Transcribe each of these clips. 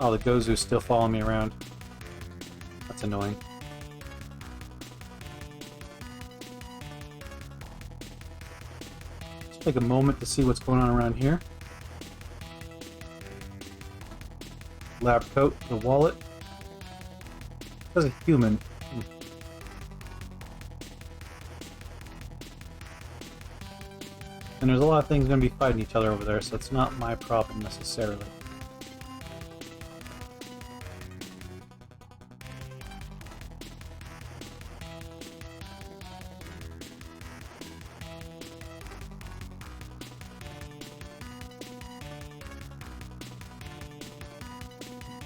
Oh, the Gozu's still following me around. That's annoying. Just take a moment to see what's going on around here. Lab coat, the wallet. That's a human. And there's a lot of things going to be fighting each other over there, so it's not my problem necessarily.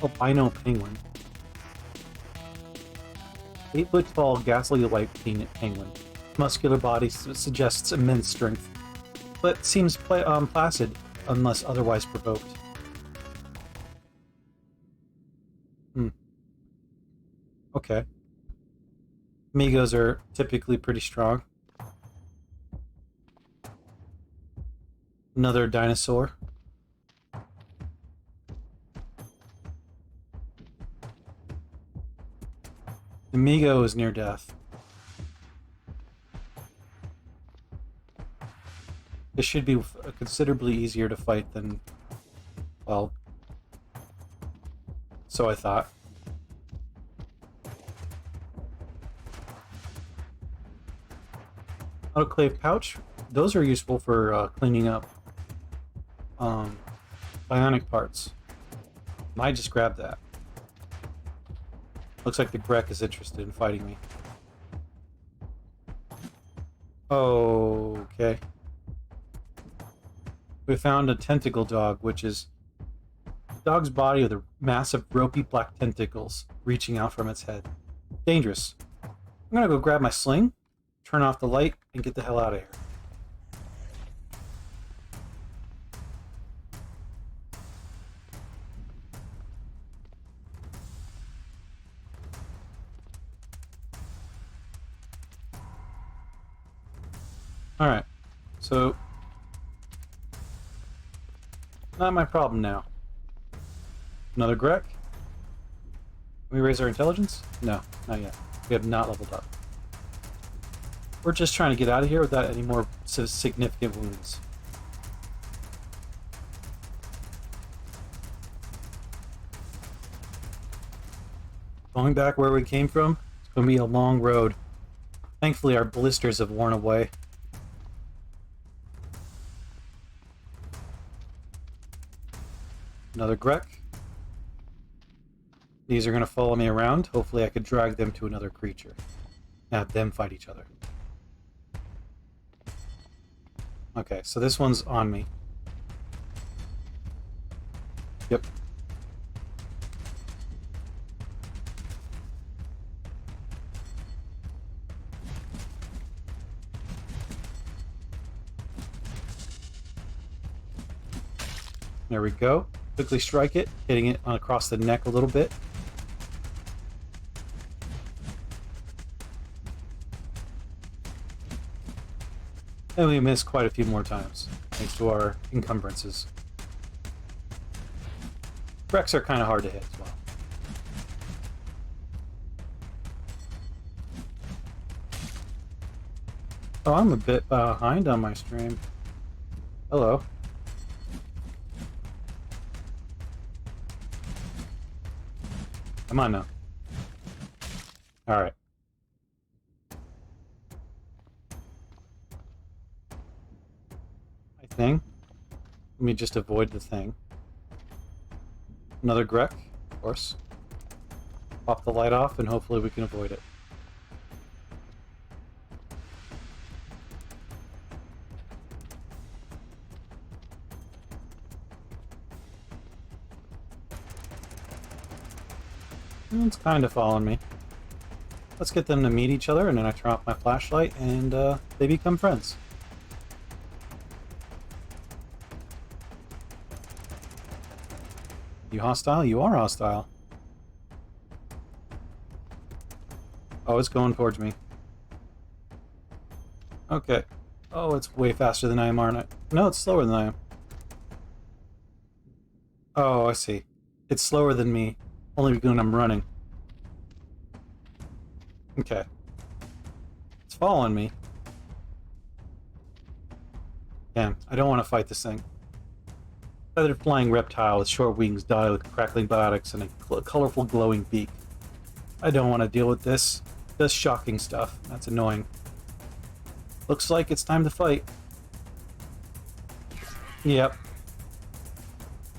Albino penguin. 8-foot tall, ghastly white penguin. Muscular body suggests immense strength, but seems placid unless otherwise provoked. Okay. Migos are typically pretty strong. Another dinosaur. Amigo is near death. This should be considerably easier to fight than, well, so I thought. Autoclave pouch. Those are useful for cleaning up bionic parts. Might just grab that. Looks like the Grek is interested in fighting me. Okay. We found a tentacle dog, which is the dog's body with a massive ropey black tentacles reaching out from its head. Dangerous. I'm gonna go grab my sling, turn off the light, and get the hell out of here. Alright, so not my problem now. Another Grek? Can we raise our intelligence? No, not yet. We have not leveled up. We're just trying to get out of here without any more significant wounds. Going back where we came from, it's going to be a long road. Thankfully, our blisters have worn away. Another Grek. These are going to follow me around. Hopefully I could drag them to another creature. Have them fight each other. Okay, so this one's on me. Yep. There we go. Quickly strike it, hitting it across the neck a little bit. And we missed quite a few more times, thanks to our encumbrances. Wrecks are kind of hard to hit as well. Oh, I'm a bit behind on my stream. Hello. Come on now. Alright. Thing. Let me just avoid the thing. Another Grek, of course. Pop the light off and hopefully we can avoid it. It's kind of following me. Let's get them to meet each other and then I turn off my flashlight and they become friends. You hostile? You are hostile. Oh, it's going towards me. Okay. Oh, it's way faster than I am, aren't I? No, it's slower than I am. Oh, I see. It's slower than me, only when I'm running. Okay. It's following me. Damn, I don't want to fight this thing. Feathered flying reptile with short wings dotted with crackling biotics and a colorful glowing beak. I don't want to deal with this. This shocking stuff. That's annoying. Looks like it's time to fight. Yep.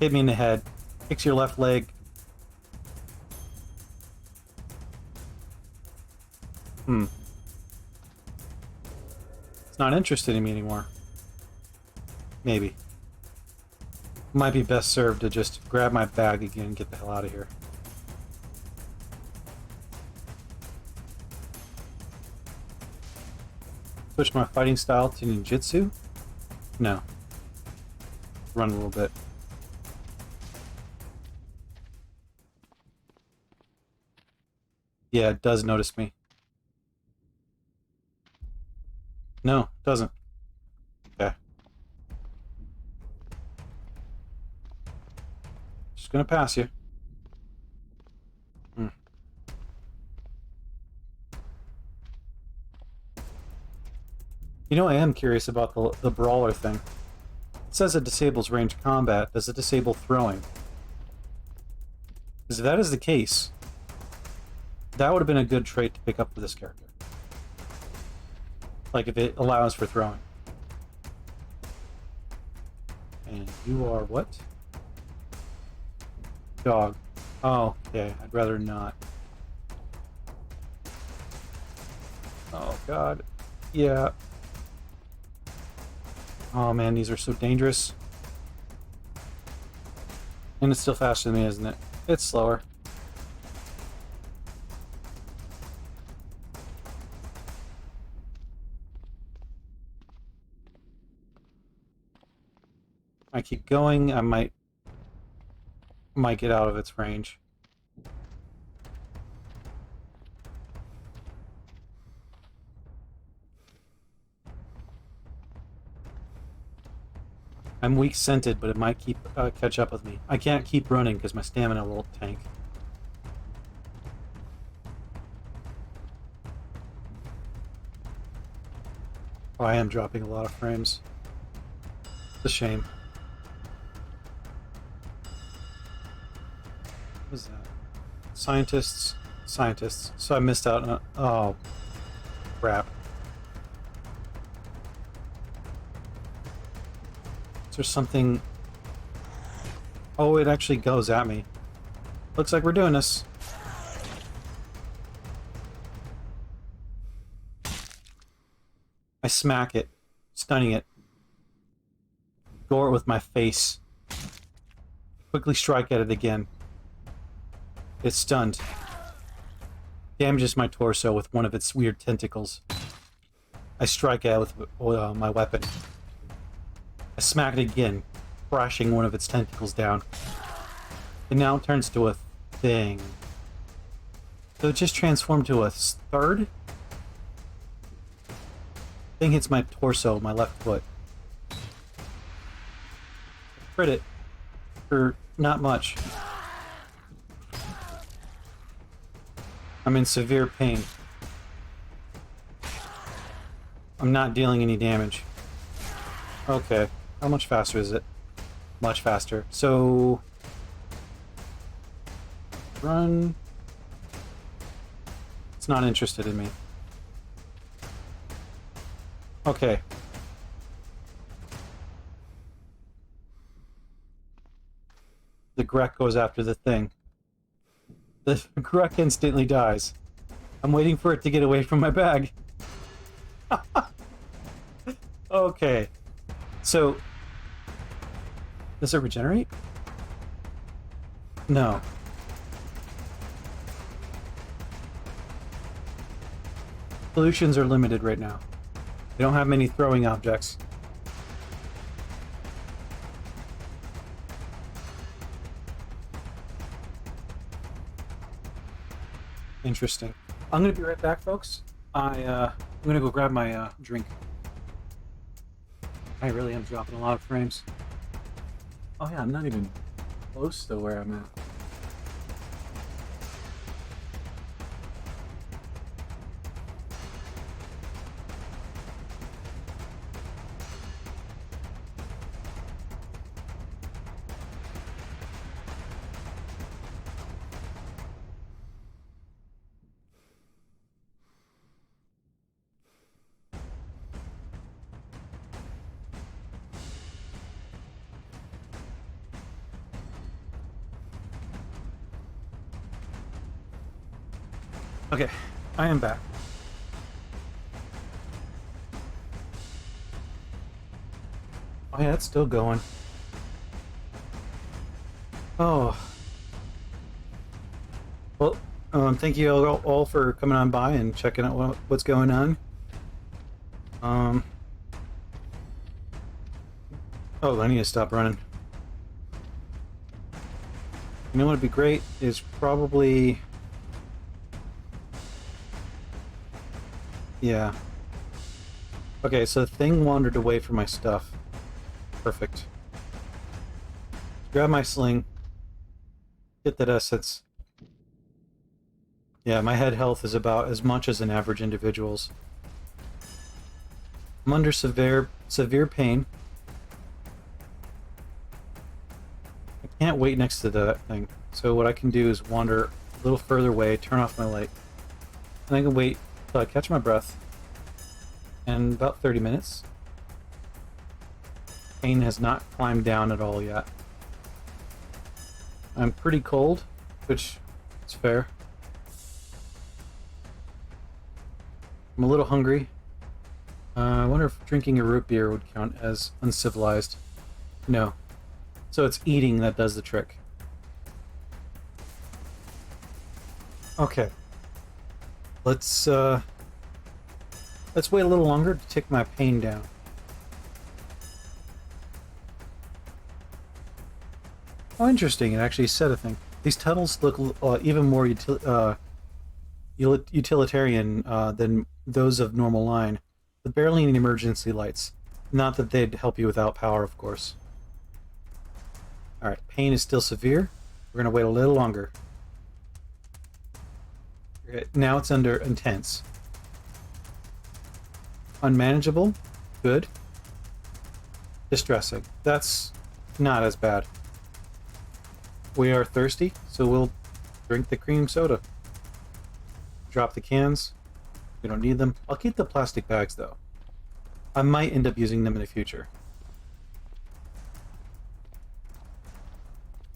Hit me in the head. Kicks your left leg. It's not interested in me anymore. Maybe. Might be best served to just grab my bag again and get the hell out of here. Switch my fighting style to ninjutsu? No. Run a little bit. Yeah, it does notice me. No, it doesn't. Okay. Just gonna pass you. You know, I am curious about the brawler thing. It says it disables ranged combat. Does it disable throwing? Because if that is the case, that would have been a good trait to pick up for this character. Like if it allows for throwing. And you are what? Dog. Oh, okay. I'd rather not. Oh, God. Yeah. Oh, man, these are so dangerous. And it's still faster than me, isn't it? It's slower. I keep going, I might get out of its range. I'm weak-scented, but it might keep catch up with me. I can't keep running because my stamina will tank. Oh, I am dropping a lot of frames. It's a shame. What was that? Scientists. So I missed out on... Oh, crap. Is there something... Oh, it actually goes at me. Looks like we're doing this. I smack it, stunning it. Gore it with my face. Quickly strike at it again. It's stunned. Damages my torso with one of its weird tentacles. I strike at it with my weapon. I smack it again, crashing one of its tentacles down. It now turns to a thing. So it just transformed to a third? Thing hits my torso, my left foot. Crit it. For not much. I'm in severe pain. I'm not dealing any damage. Okay. How much faster is it? Much faster. So... Run... It's not interested in me. Okay. The Grek goes after the thing. The Grek instantly dies. I'm waiting for it to get away from my bag. Okay. So... Does it regenerate? No. Solutions are limited right now. They don't have many throwing objects. Interesting. I'm gonna be right back, folks. I'm gonna go grab my drink. I really am dropping a lot of frames. Oh yeah, I'm not even close to where I'm at. Okay, I am back. Oh yeah, it's still going. Oh. Well, thank you all for coming on by and checking out what's going on. Um. Oh, I need to stop running. You know what would be great is probably... Yeah. Okay, so the thing wandered away from my stuff. Perfect. Grab my sling. Get that essence. Yeah, my head health is about as much as an average individual's. I'm under severe pain. I can't wait next to that thing. So what I can do is wander a little further away, turn off my light. And I can wait till I catch my breath. And about 30 minutes. Pain has not climbed down at all yet. I'm pretty cold, which is fair. I'm a little hungry. I wonder if drinking a root beer would count as uncivilized. No. So it's eating that does the trick. Okay. Let's wait a little longer to take my pain down. Oh, interesting. It actually said a thing. These tunnels look even more utilitarian than those of normal line, with barely any emergency lights. Not that they'd help you without power, of course. Alright, pain is still severe. We're going to wait a little longer. Now it's under intense. Unmanageable. Good. Distressing. That's not as bad. We are thirsty, so we'll drink the cream soda. Drop the cans. We don't need them. I'll keep the plastic bags, though. I might end up using them in the future.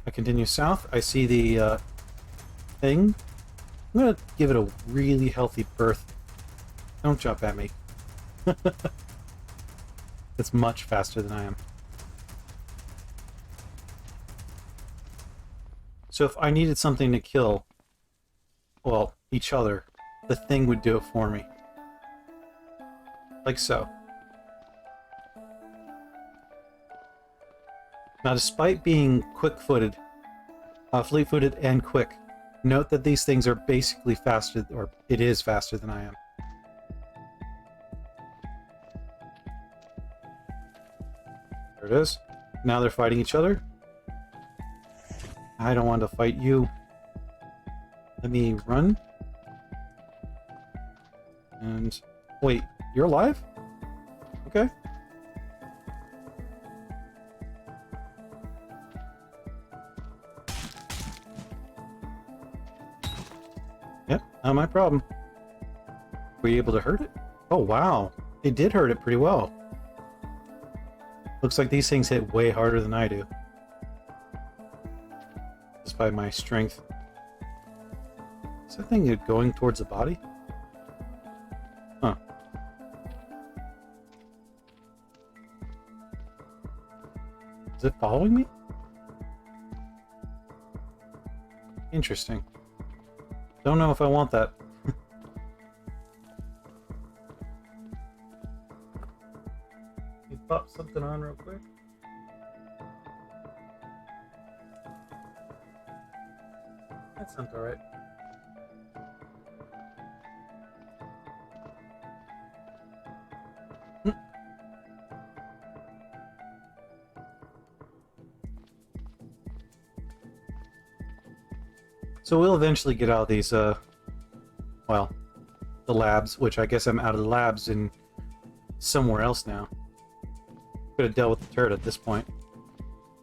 I continue south. I see the thing. I'm going to give it a really healthy birth. Don't jump at me. It's much faster than I am. So if I needed something to kill, well, each other, the thing would do it for me. Like so. Now, despite being quick-footed, fleet-footed and quick, note that these things are basically faster, or it is faster than I am. There it is. Now they're fighting each other. I don't want to fight you. Let me run. And... wait, you're alive? Okay. Yep, not my problem. Were you able to hurt it? Oh, wow. It did hurt it pretty well. Looks like these things hit way harder than I do. Just by my strength. Is that thing going towards the body? Huh. Is it following me? Interesting. Don't know if I want that. You pop something on real quick? That sounds alright. So we'll eventually get out of these, well, the labs, which I guess I'm out of the labs and somewhere else now. Could have dealt with the turret at this point.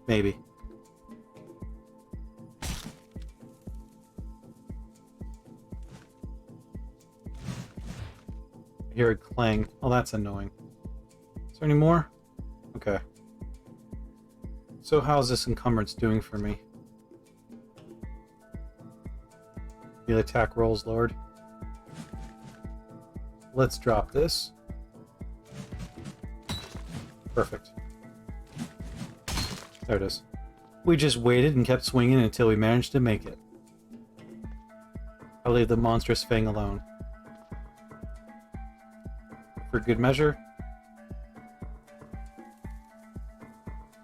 Maybe. I hear a clang. Oh, that's annoying. Is there any more? Okay. So how's this encumbrance doing for me? The attack rolls lowered. let's drop this. Perfect. There it is. We just waited and kept swinging until we managed to make it. I'll leave the monstrous fang alone. For good measure.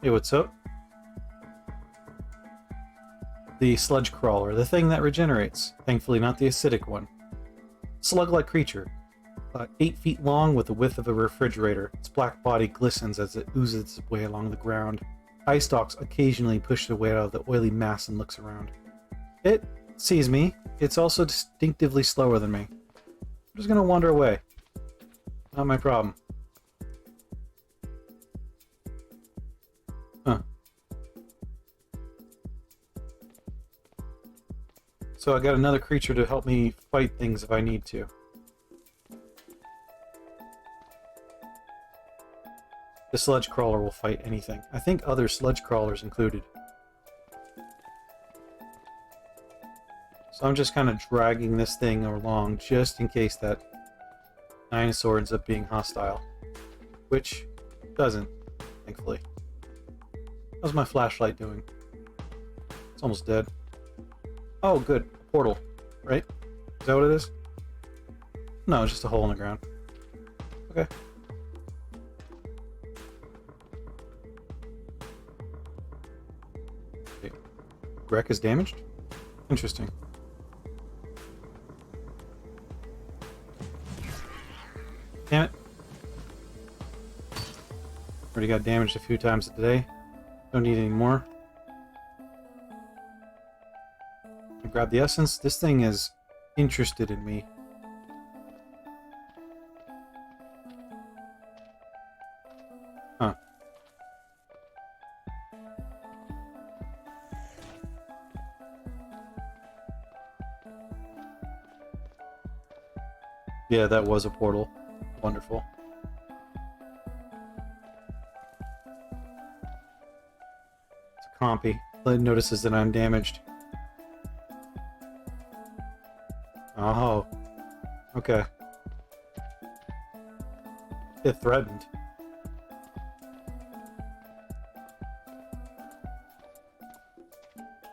Hey, what's up? The sludge crawler, the thing that regenerates. Thankfully not the acidic one. Slug-like creature. 8 feet long with the width of a refrigerator. Its black body glistens as it oozes its way along the ground. Eye stalks occasionally push their way out of the oily mass and looks around. It sees me. It's also distinctively slower than me. I'm just gonna wander away. Not my problem. Huh. So I got another creature to help me fight things if I need to. The sludge crawler will fight anything. I think other sludge crawlers included. So I'm just kind of dragging this thing along just in case that dinosaur ends up being hostile. Which doesn't, thankfully. How's my flashlight doing? It's almost dead. Oh, good. Portal, right? Is that what it is? No, it's just a hole in the ground. Okay. Wreck is damaged? Interesting. Damn it. Already got damaged a few times today. Don't need any more. I grab the essence. This thing is interested in me. Huh. Yeah, that was a portal. Wonderful. It's a compy. It notices that I'm damaged. Oh. Okay. It threatened.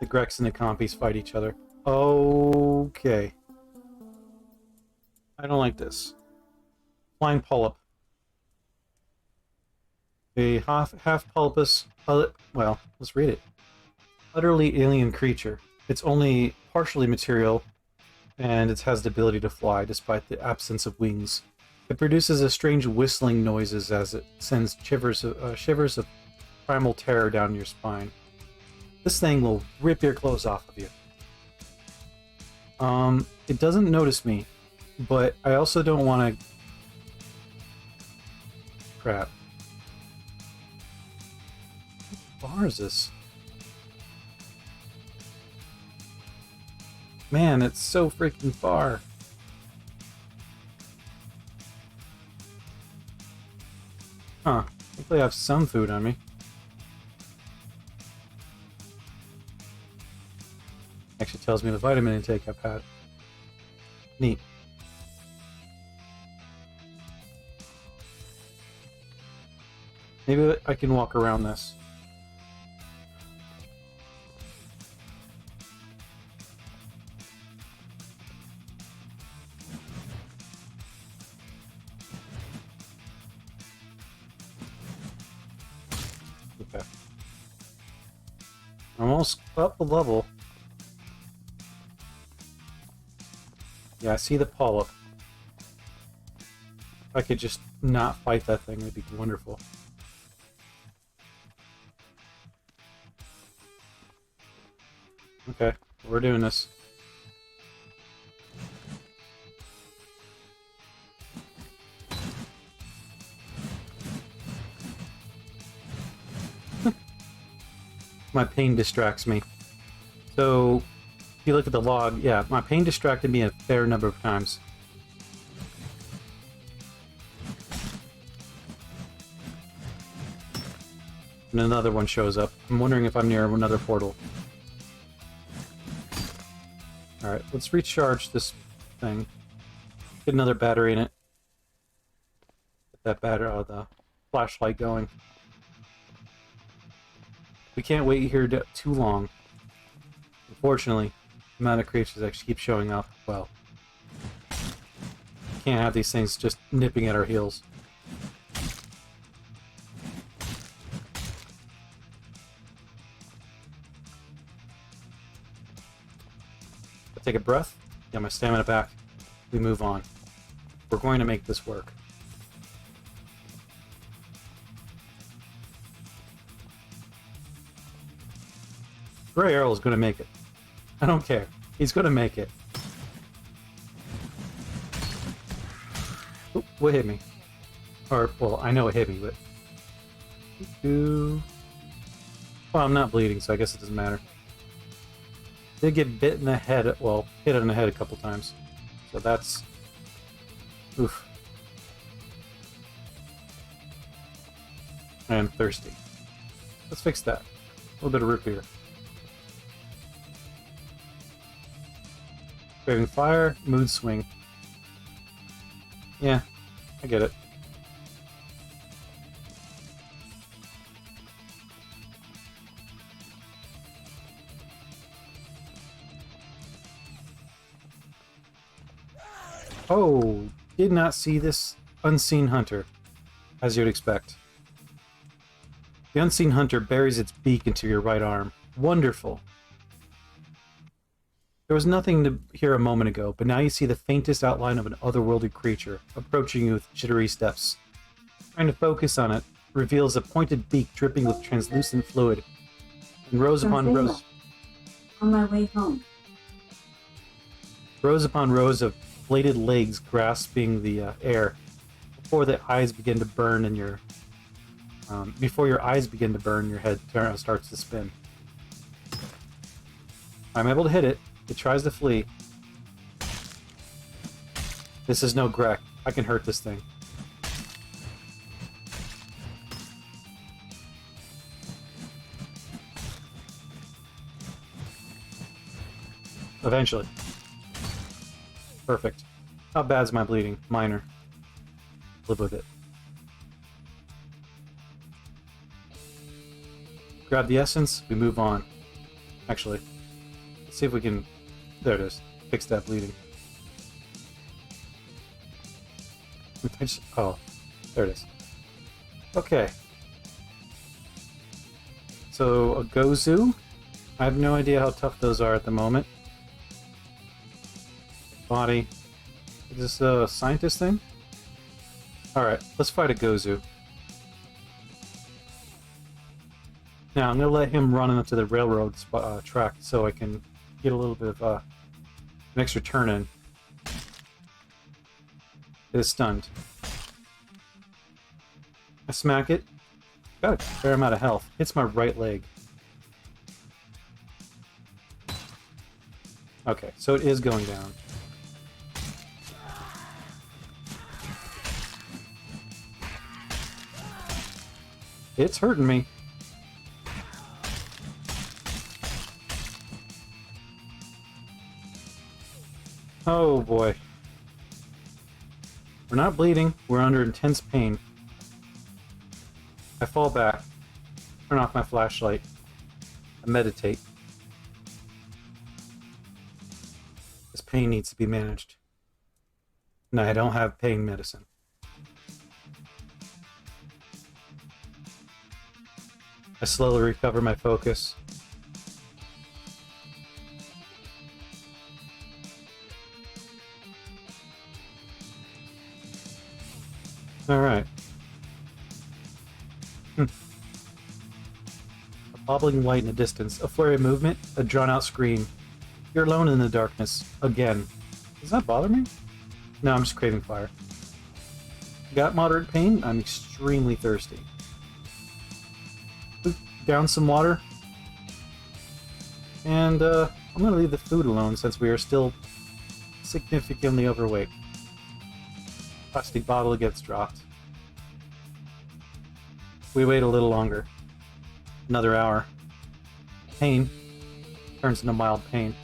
The Grex and the compies fight each other. Okay. I don't like this. Flying polyp. A half polypus. Well, let's read it. Utterly alien creature. It's only partially material, and it has the ability to fly despite the absence of wings. It produces a strange whistling noises as it sends shivers of primal terror down your spine. This thing will rip your clothes off of you. It doesn't notice me. But I also don't want to... Crap. How far is this? Man, it's so freaking far. Huh. Hopefully I have some food on me. Actually tells me the vitamin intake I've had. Neat. Maybe I can walk around this. Okay. Almost up a level. Yeah, I see the polyp. If I could just not fight that thing, it'd be wonderful. Okay, we're doing this. My pain distracts me. So, if you look at the log, yeah, my pain distracted me a fair number of times. And another one shows up. I'm wondering if I'm near another portal. Alright, let's recharge this thing. Get another battery in it. Get that the flashlight going. We can't wait here too long. Unfortunately, the amount of creatures that keep showing up, well, can't have these things just nipping at our heels. I take a breath, get my stamina back, we move on. We're going to make this work. Gray Earl is going to make it. I don't care. He's going to make it. Oop, what hit me? Or, well, I know it hit me, but... Well, I'm not bleeding, so I guess it doesn't matter. Did get bit in the head, well, hit in the head a couple times. So that's... Oof. I am thirsty. Let's fix that. A little bit of root beer. Craving fire, mood swing. Yeah, I get it. Oh, did not see this unseen hunter, as you'd expect. The unseen hunter buries its beak into your right arm. Wonderful. There was nothing to hear a moment ago, but now you see the faintest outline of an otherworldly creature approaching you with jittery steps. Trying to focus on it reveals a pointed beak dripping with translucent fluid, and rows upon rows. On my way home. Rows upon rows of bladed legs grasping the air before the eyes begin to burn in your. Before your eyes begin to burn, your head starts to spin. I'm able to hit it. It tries to flee. This is no Grek. I can hurt this thing. Eventually. Perfect. How bad's my bleeding? Minor. Live with it. Grab the essence, we move on. Actually, let's see if we can... There it is. Fix that bleeding. Oh, there it is. Okay. So, a Gozu. I have no idea how tough those are at the moment. Body. Is this a scientist thing? Alright, let's fight a Gozu. Now, I'm going to let him run into the railroad track so I can get a little bit of an extra turn in. It is stunned. I smack it. Got a fair amount of health. Hits my right leg. Okay, so it is going down. It's hurting me. Oh boy. We're not bleeding, we're under intense pain. I fall back, turn off my flashlight, I meditate. This pain needs to be managed. No, I don't have pain medicine. I slowly recover my focus. Alright. A bobbling light in the distance, a flurry of movement, a drawn-out scream. You're alone in the darkness. Again. Does that bother me? No, I'm just craving fire. Got moderate pain? I'm extremely thirsty. Down some water. And, I'm gonna leave the food alone since we are still significantly overweight. Plastic bottle gets dropped. We wait a little longer. Another hour. Pain turns into mild pain.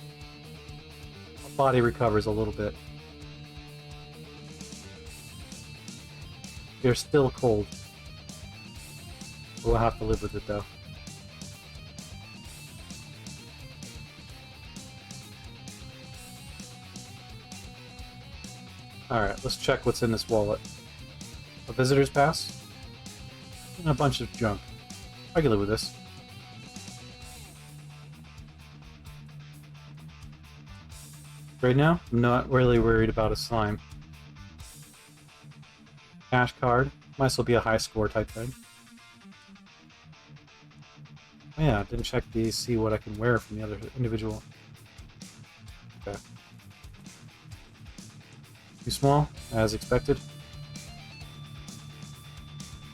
My body recovers a little bit. they're still cold. We'll have to live with it, though. Alright, let's check what's in this wallet. A visitor's pass? And a bunch of junk. I can live with this. Right now, I'm not really worried about a slime. Cash card. Might as well be a high score type thing. Oh yeah, didn't check these, see what I can wear from the other individual. Okay. Too small, as expected.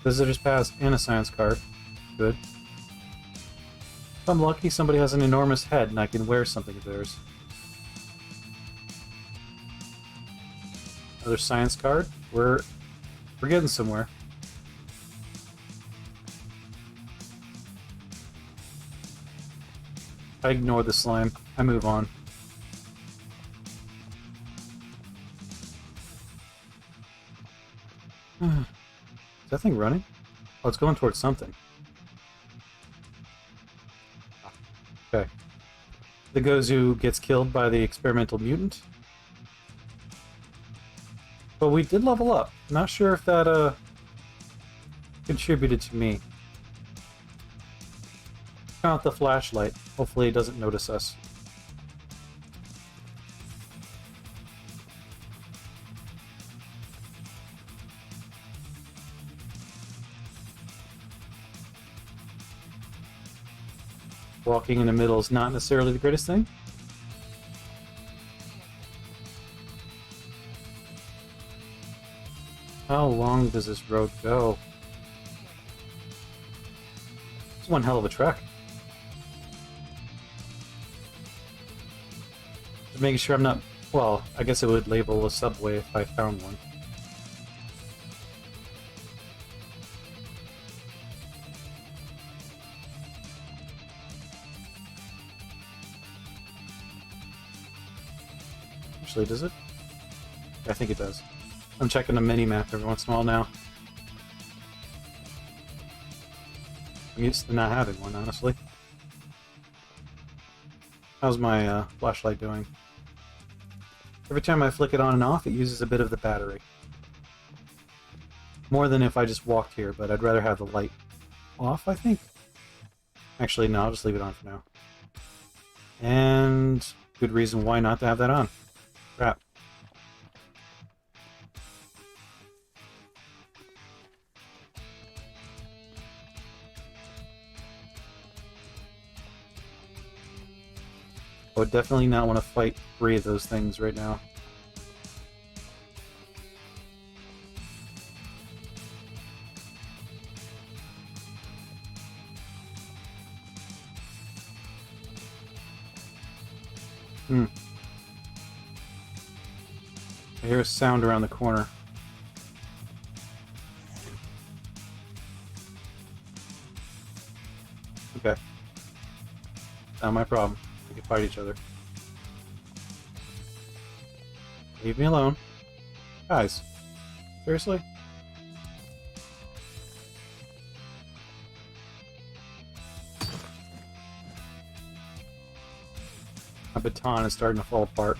Visitor's pass and a science card. Good. If I'm lucky, somebody has an enormous head and I can wear something of theirs. Another science card. We're getting somewhere. I ignore the slime. I move on. Is that thing running? Oh, it's going towards something. Okay. The Gozu gets killed by the experimental mutant. But we did level up. Not sure if that contributed to me. Turn out the flashlight. Hopefully it doesn't notice us. Walking in the middle is not necessarily the greatest thing. How long does this road go? It's one hell of a trek. Just making sure I'm not... Well, I guess it would label a subway if I found one. Actually, does it? I think it does. I'm checking the mini-map every once in a while now. I'm used to not having one, honestly. How's my flashlight doing? Every time I flick it on and off, it uses a bit of the battery. More than if I just walked here, but I'd rather have the light off, I think. Actually, no, I'll just leave it on for now. And good reason why not to have that on. Crap. I would definitely not want to fight 3 of those things right now. I hear a sound around the corner. Okay. Not my problem. We can fight each other. Leave me alone. Guys. Seriously? My baton is starting to fall apart.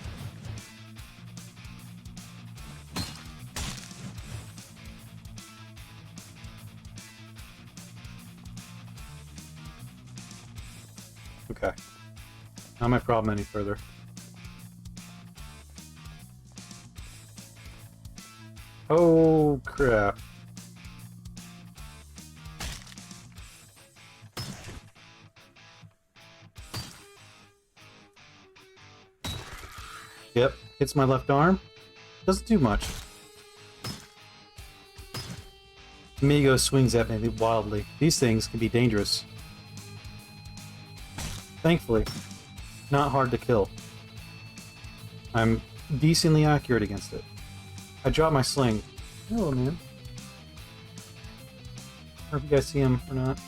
Okay. Not my problem any further. Oh, crap. Yep, hits my left arm. Doesn't do much. Amigo swings at me wildly. These things can be dangerous. Thankfully, not hard to kill. I'm decently accurate against it. I drop my sling. Hello, man. Or if you guys see him or not.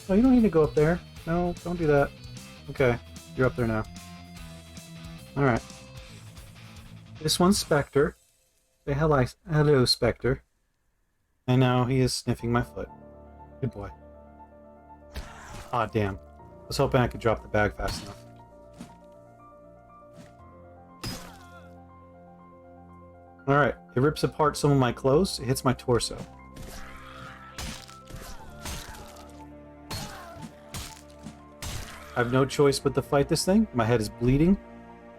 Oh, you don't need to go up there. No, don't do that. Okay, you're up there now. Alright. This one's Spectre. Say hello, Spectre. And now he is sniffing my foot. Good boy. Ah, damn. I was hoping I could drop the bag fast enough. Alright, it rips apart some of my clothes. It hits my torso. I have no choice but to fight this thing. My head is bleeding.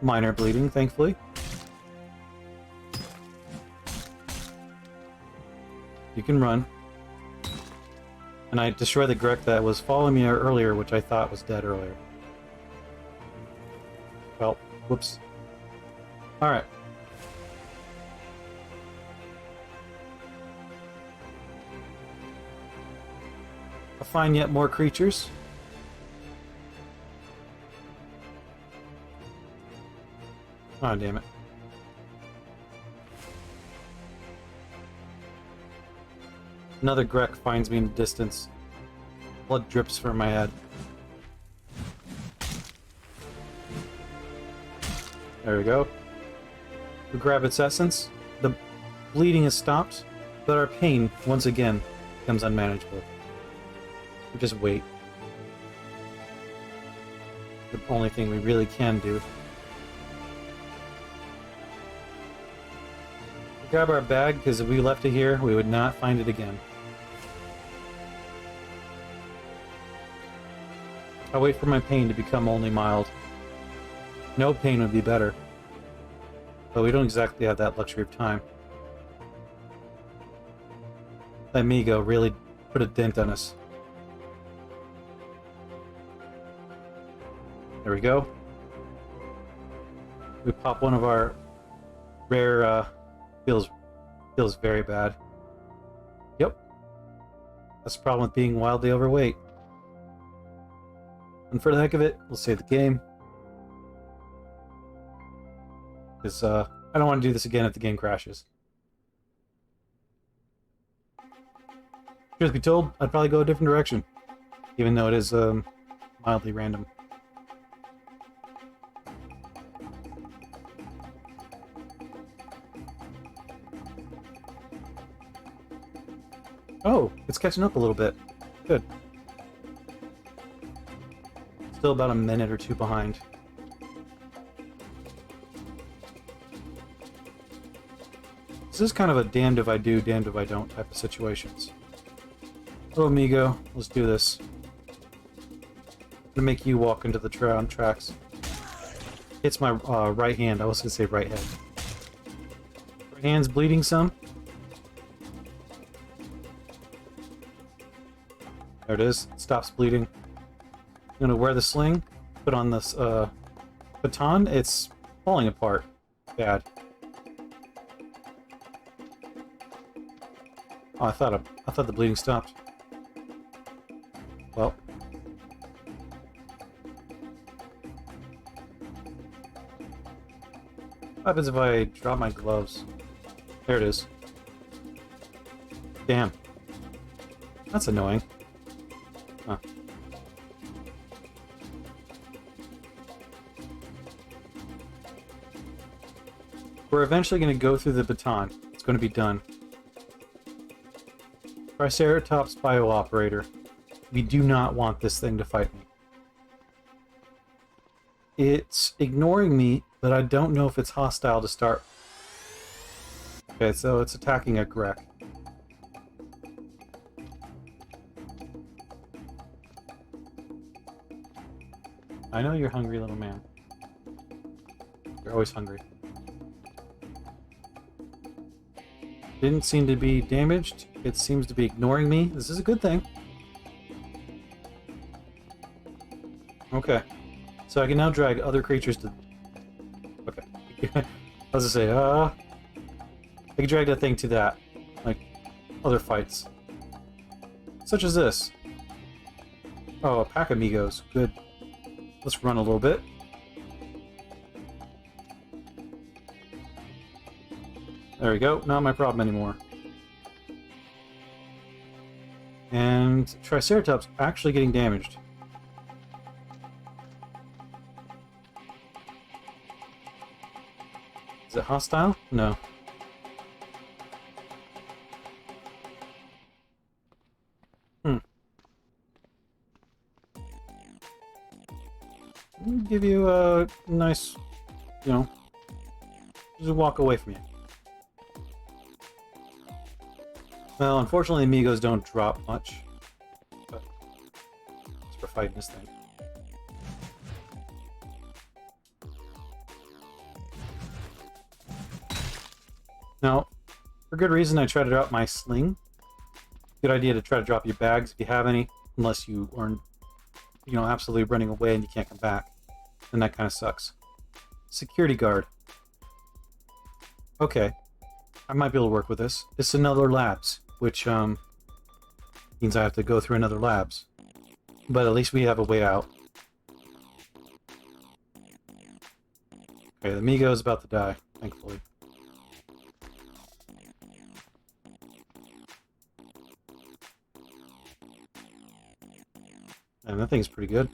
Minor bleeding, thankfully. You can run. And I destroy the Grek that was following me earlier, which I thought was dead earlier. Well, whoops. Alright. I'll find yet more creatures. Oh, damn it. Another Grek finds me in the distance. Blood drips from my head. There we go. We grab its essence. The bleeding has stopped, but our pain, once again, becomes unmanageable. We just wait. The only thing we really can do. We grab our bag, because if we left it here, we would not find it again. I wait for my pain to become only mild. No pain would be better. But we don't exactly have that luxury of time. That Migo really put a dent on us. There we go. We pop one of our rare, feels very bad. Yep. That's the problem with being wildly overweight. And for the heck of it, we'll save the game. Because, I don't want to do this again if the game crashes. Truth be told, I'd probably go a different direction. Even though it is, mildly random. Oh, it's catching up a little bit. Good. Still about a minute or two behind. This is kind of a damned if I do, damned if I don't type of situations. Hello, amigo. Let's do this. I'm gonna make you walk into the tracks. Hits my right hand. I was gonna say right head. Right hand's bleeding some. There it is. It stops bleeding. I'm gonna wear the sling. Put on this baton. It's falling apart. Bad. Oh, I thought the bleeding stopped. Well. What happens if I drop my gloves? There it is. Damn. That's annoying. Huh. We're eventually going to go through the baton. It's going to be done. Triceratops Bio-Operator. We do not want this thing to fight me. It's ignoring me, but I don't know if it's hostile to start. Okay, so it's attacking a Grek. I know you're hungry, little man. You're always hungry. Didn't seem to be damaged. It seems to be ignoring me. This is a good thing. Okay. So I can now drag other creatures to... Okay. I was gonna say, I can drag that thing to that. Like, other fights. Such as this. Oh, a pack of amigos. Good. Let's run a little bit. There we go. Not my problem anymore. And Triceratops actually getting damaged. Is it hostile? No. give you a nice, just walk away from you. Well, unfortunately, amigos don't drop much. But it's for fighting this thing. Now, for good reason, I try to drop my sling. Good idea to try to drop your bags if you have any, unless you are, absolutely running away and you can't come back. Then that kind of sucks. Security guard. Okay, I might be able to work with this. It's another labs, which means I have to go through another labs. But at least we have a way out. Okay, the Migo is about to die, thankfully. And that thing's pretty good.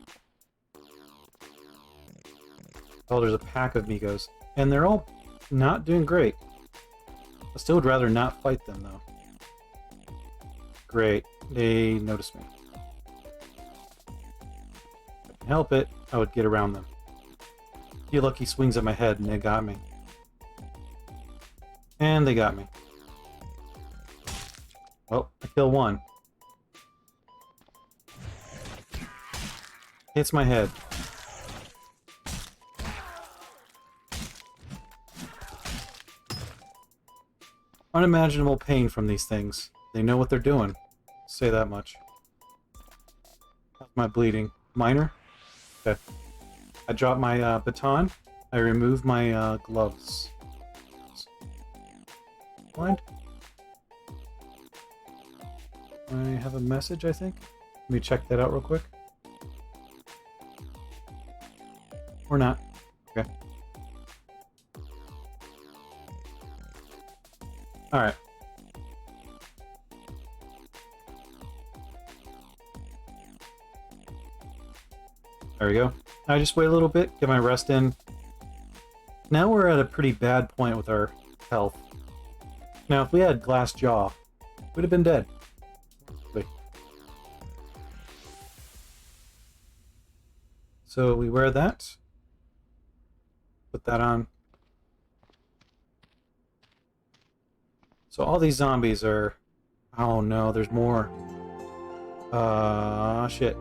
Oh, there's a pack of Migos. And they're all not doing great. I still would rather not fight them, though. Great. They noticed me. If I can help it, I would get around them. A few lucky swings at my head and they got me. And they got me. Well, I killed one. Hits my head. Unimaginable pain from these things. They know what they're doing. Say that much. How's my bleeding? Minor? Okay. I drop my baton. I remove my gloves. Blind? I have a message, I think. Let me check that out real quick. Or not. Okay. Alright. There we go. I just wait a little bit, get my rest in. Now we're at a pretty bad point with our health. Now, if we had glass jaw, we'd have been dead. Wait. So we wear that. Put that on. So all these zombies are... Oh no, there's more. Shit.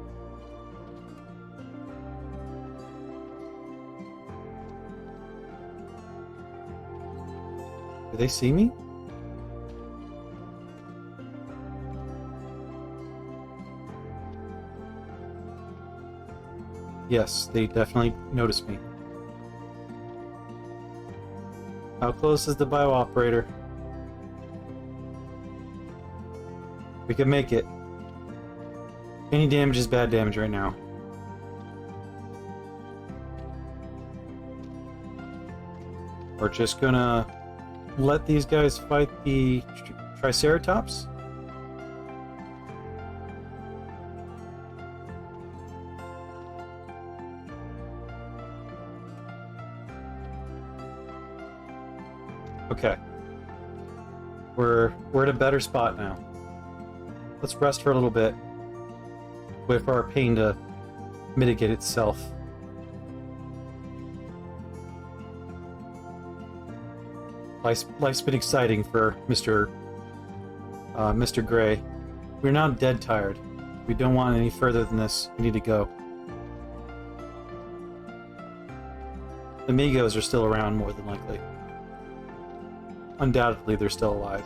Do they see me? Yes, they definitely noticed me. How close is the bio operator? We can make it. Any damage is bad damage right now. We're just gonna let these guys fight the Triceratops. Okay. We're at a better spot now. Let's rest for a little bit. Wait for our pain to mitigate itself. Life's been exciting for Mr. Gray. We're now dead tired. We don't want any further than this. We need to go. The Migos are still around more than likely. Undoubtedly, they're still alive.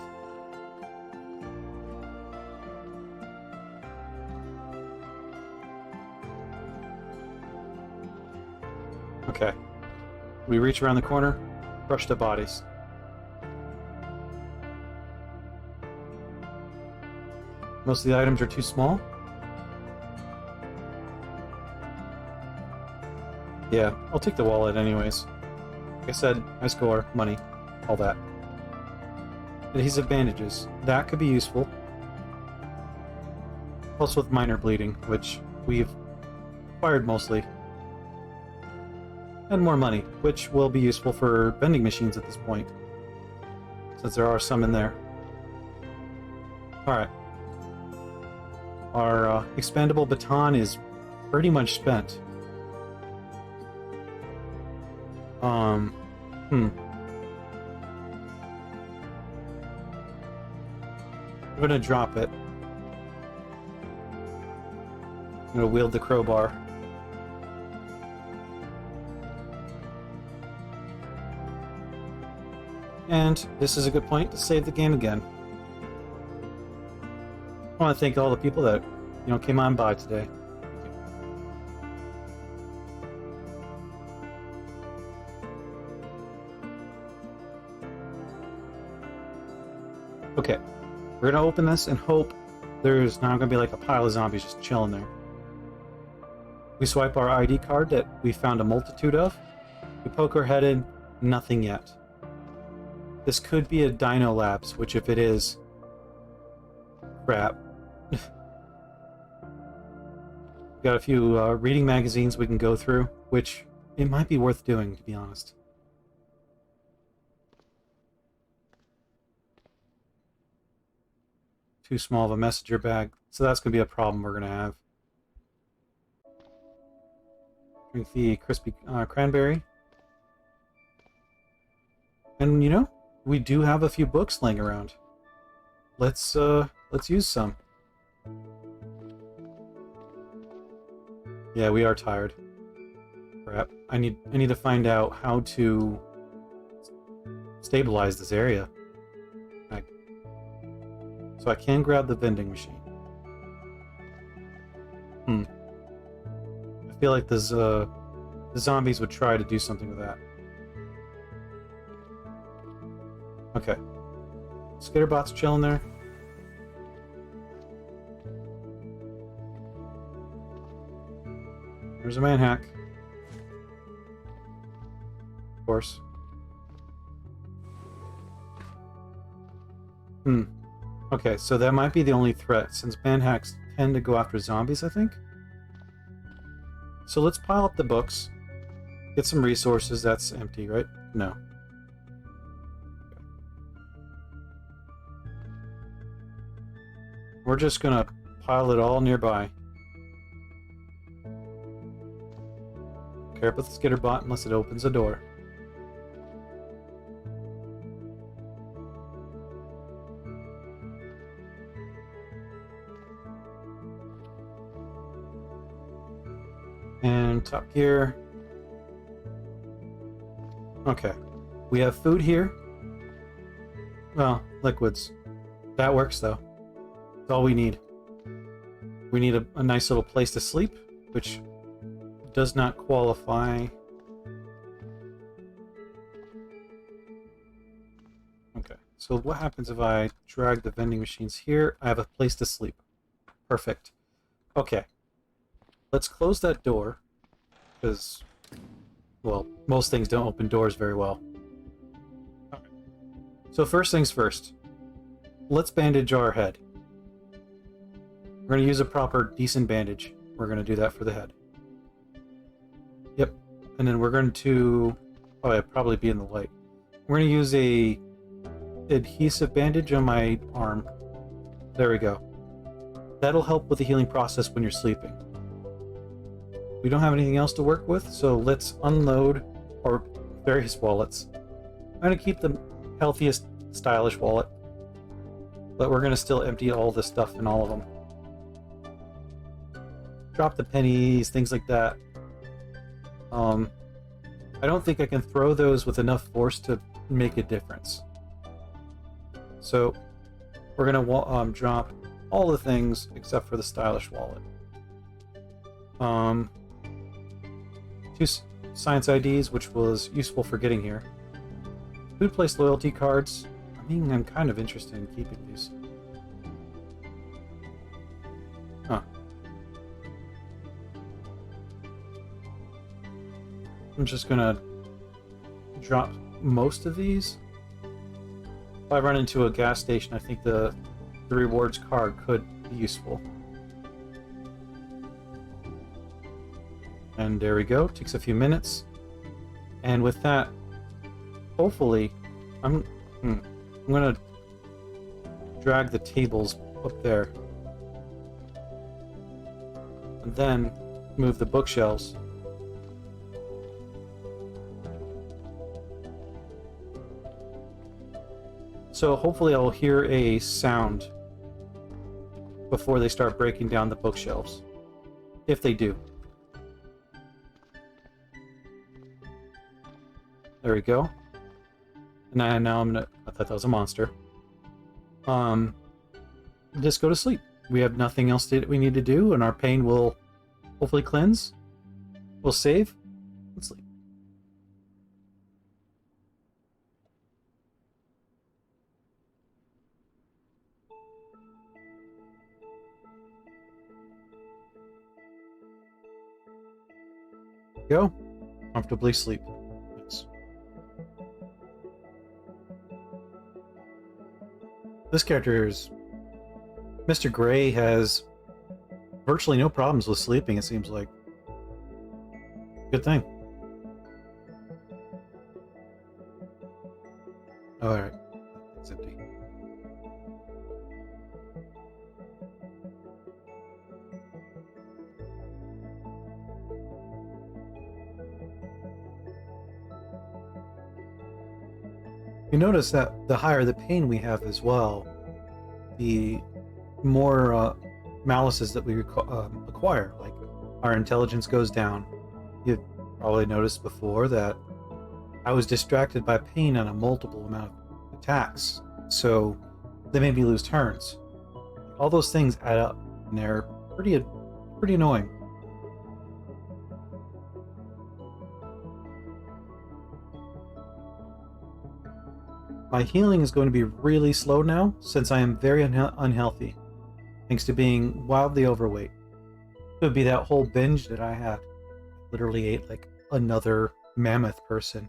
Okay. We reach around the corner, rush the bodies. Most of the items are too small. Yeah, I'll take the wallet anyways. Like I said, high score, money, all that. Adhesive bandages. That could be useful. Plus with minor bleeding, which we've acquired mostly. And more money, which will be useful for vending machines at this point. Since there are some in there. Alright. Our expandable baton is pretty much spent. Um, hmm. I'm gonna drop it. I'm gonna wield the crowbar. And this is a good point to save the game again. I want to thank all the people that, came on by today. Okay, we're gonna open this and hope there's not gonna be like a pile of zombies just chilling there. We swipe our ID card that we found a multitude of. We poke our head in, nothing yet. This could be a Dino Labs, which if it is, crap. Got a few reading magazines we can go through, which it might be worth doing, to be honest. Too small of a messenger bag, so that's going to be a problem we're going to have. Drink the crispy cranberry. And, we do have a few books laying around. Let's use some. Yeah, we are tired. Crap. I need to find out how to stabilize this area. So I can grab the vending machine. I feel like the zombies would try to do something with that. Okay. Skitterbot's chilling there. There's a manhack. Of course. Okay, so that might be the only threat, since manhacks tend to go after zombies, I think? So let's pile up the books. Get some resources. That's empty, right? No. We're just gonna pile it all nearby. Careful with the skitterbot unless it opens a door. And top gear. Okay. We have food here. Well, liquids. That works though. That's all we need. We need a nice little place to sleep, which does not qualify. Okay, so what happens if I drag the vending machines here? I have a place to sleep. Perfect. Okay. Let's close that door, because, well, most things don't open doors very well. Okay. So first things first. Let's bandage our head. We're going to use a proper, decent bandage. We're going to do that for the head. Yep. And then we're going to... Oh, I'd probably be in the light. We're going to use a adhesive bandage on my arm. There we go. That'll help with the healing process when you're sleeping. We don't have anything else to work with, so let's unload our various wallets. I'm going to keep the healthiest, stylish wallet, but we're going to still empty all the stuff in all of them. Drop the pennies, things like that. I don't think I can throw those with enough force to make a difference. So we're going to drop all the things except for the stylish wallet. 2 science IDs, which was useful for getting here. Food place loyalty cards. I mean, I'm kind of interested in keeping these. Huh. I'm just gonna drop most of these. If I run into a gas station, I think the rewards card could be useful. And there we go. Takes a few minutes. And with that, hopefully, I'm gonna drag the tables up there. And then move the bookshelves. So hopefully I'll hear a sound before they start breaking down the bookshelves. If they do. There we go. And now I'm gonna... I thought that was a monster. Just go to sleep. We have nothing else that we need to do, and our pain will hopefully cleanse. We'll save. Let's sleep. Go. Comfortably sleep. Nice. This character is... Mr. Gray has virtually no problems with sleeping, it seems like. Good thing. Alright. It's empty. You notice that the higher the pain we have as well, the more malices that we acquire. Like, our intelligence goes down. You've probably noticed before that I was distracted by pain on a multiple amount of attacks, so they made me lose turns. All those things add up, and they're pretty annoying. My healing is going to be really slow now, since I am very unhealthy, thanks to being wildly overweight. It would be that whole binge that I had. I literally ate like another mammoth person.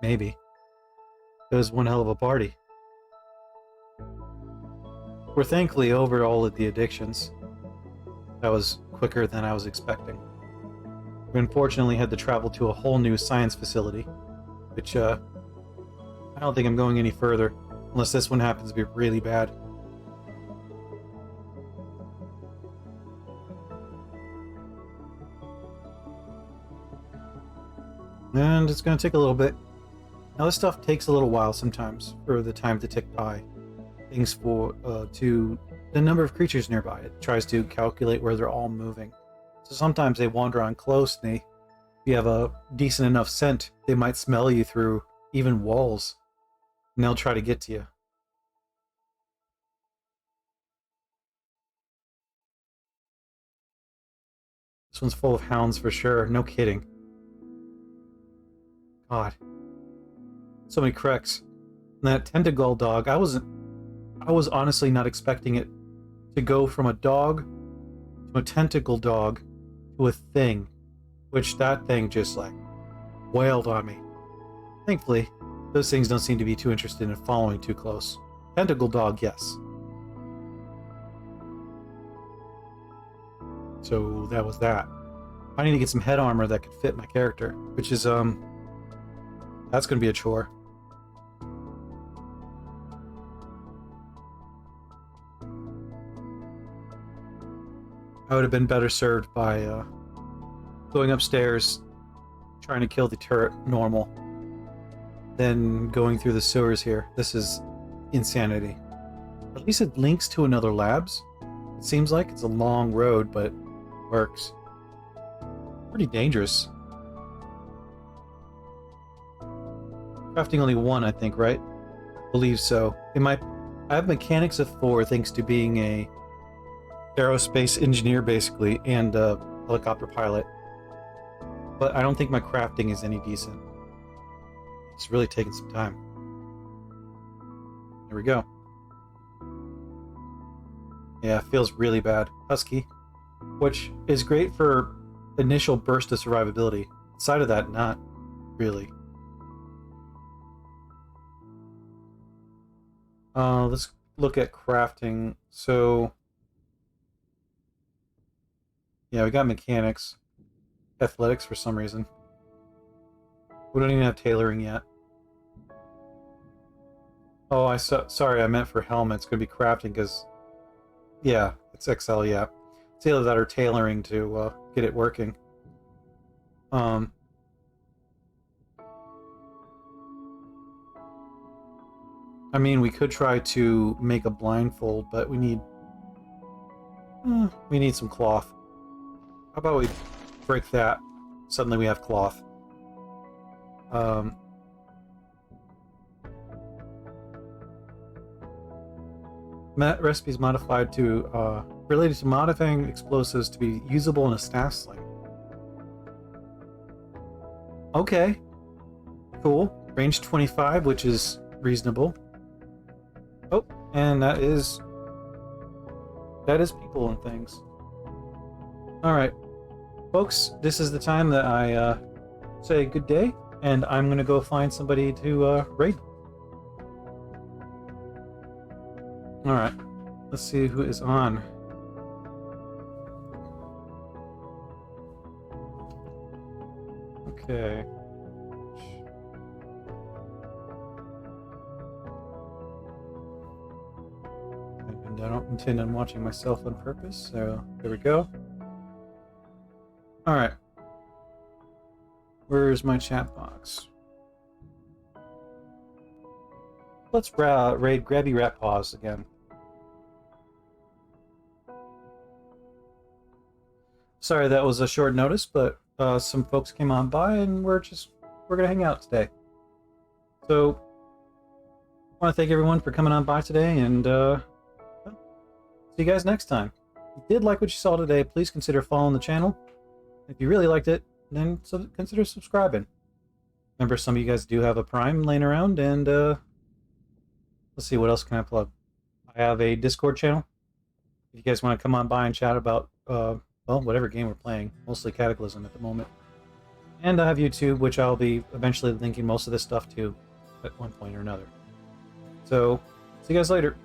Maybe. It was one hell of a party. We're thankfully over all of the addictions. That was quicker than I was expecting. We unfortunately had to travel to a whole new science facility, which, I don't think I'm going any further, unless this one happens to be really bad. And it's going to take a little bit. Now this stuff takes a little while sometimes for the time to tick by. Things to the number of creatures nearby. It tries to calculate where they're all moving. So sometimes they wander on close, and if you have a decent enough scent, they might smell you through even walls. And they'll try to get to you. This one's full of hounds for sure. No kidding. God. So many cracks. And that tentacle dog, I was honestly not expecting it to go from a dog to a tentacle dog to a thing. Which that thing just like wailed on me. Thankfully, those things don't seem to be too interested in following too close. Tentacle dog, yes. So that was that. I need to get some head armor that could fit my character, which is, that's gonna be a chore. I would have been better served by, going upstairs, trying to kill the turret normal, than going through the sewers here. This is insanity. At least it links to another labs. It seems like it's a long road, but it works. Pretty dangerous. Crafting only one, I think, right? I believe so. I have mechanics of 4 thanks to being a aerospace engineer, basically, and a helicopter pilot. But I don't think my crafting is any decent. It's really taking some time. There we go. Yeah, it feels really bad. Husky. Which is great for initial burst of survivability. Outside of that, not really. Let's look at crafting. So, yeah, we got mechanics. Athletics for some reason. We don't even have tailoring yet. Oh, sorry, I meant for helmet. It's going to be crafting because, yeah, it's XL, yeah. It's either that or tailoring to get it working. I mean, we could try to make a blindfold, but we need some cloth. How about we break that? Suddenly we have cloth. Recipes modified to related to modifying explosives to be usable in a staff sling. Okay, cool. Range 25, which is reasonable. Oh, and that is people and things. All right, folks, this is the time that I say good day, and I'm gonna go find somebody to raid. All right, let's see who is on. Okay. And I don't intend on watching myself on purpose, so there we go. All right. Where's my chat box? Let's raid Grabby Rat Paws again. Sorry that was a short notice, but some folks came on by and we're gonna hang out today. So I want to thank everyone for coming on by today, and see you guys next time. If you did like what you saw today, please consider following the channel. If you really liked it, then consider subscribing. Remember, some of you guys do have a Prime laying around, and let's see, what else can I plug? I have a Discord channel. If you guys want to come on by and chat about well, whatever game we're playing, mostly Cataclysm at the moment. And I have YouTube, which I'll be eventually linking most of this stuff to at one point or another. So, see you guys later.